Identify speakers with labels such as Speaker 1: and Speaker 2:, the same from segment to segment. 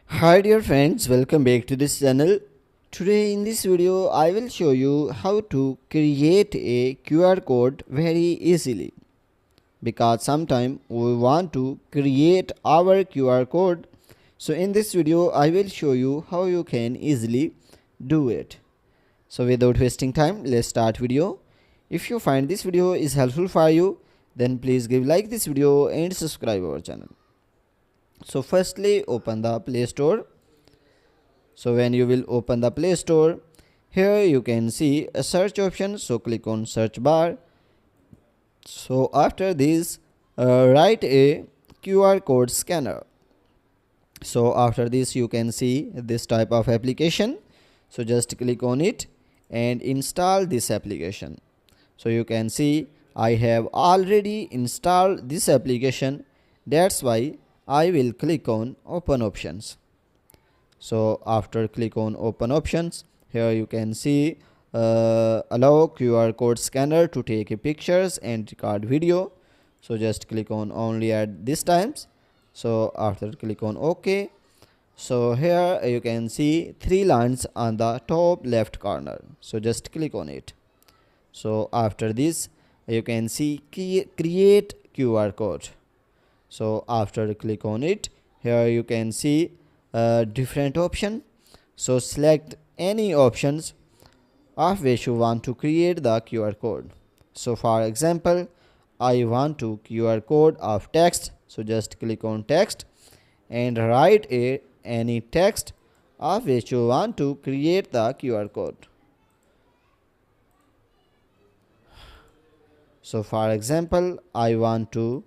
Speaker 1: Hi dear friends, welcome back to this channel. Today in this video I will show you how to create a QR code very easily, because sometimes we want to create our QR code. So in this video I will show you how you can easily do it. So without wasting time, let's start video. If you find this video is helpful for you, then please give like this video and subscribe our channel. So firstly, open the Play Store. So when you will open the Play Store, here you can see a search option. So click on search bar. So after this, write a QR code scanner. So after this, you can see this type of application. So just click on it and install this application. So you can see I have already installed this application. That's why I will click on open options. So after click on open options, here you can see allow QR code scanner to take pictures and record video. So just click on only at this times. So after click on OK. So here you can see three lines on the top left corner. So just click on it. So after this, you can see create QR code. So after click on it, here you can see different option. So select any options of which you want to create the QR code. So for example, I want to QR code of text. So just click on text and write any text of which you want to create the QR code. So for example, I want to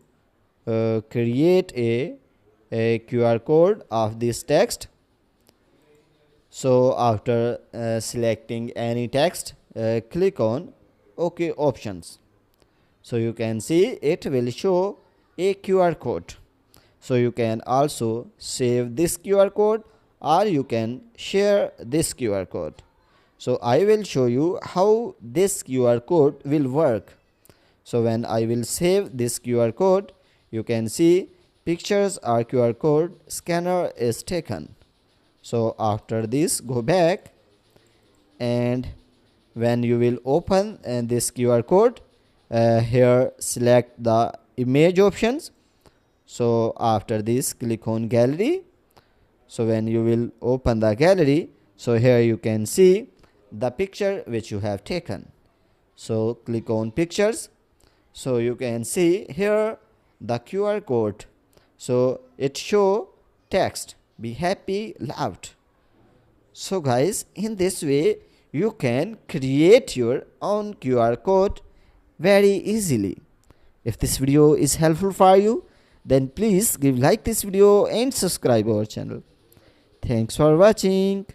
Speaker 1: create a QR code of this text. So after selecting any text, click on OK options. So you can see it will show a QR code. So you can also save this QR code or you can share this QR code. So I will show you how this QR code will work. So when I will save this QR code, you can see pictures or QR code scanner is taken. So after this, go back, and when you will open this QR code, here select the image options. So after this, click on gallery. So when you will open the gallery, so here you can see the picture which you have taken. So click on pictures. So you can see here the QR code. So it show text, be happy, loved. So guys, in this way you can create your own QR code very easily. If this video is helpful for you, then please give like this video and subscribe our channel. Thanks for watching.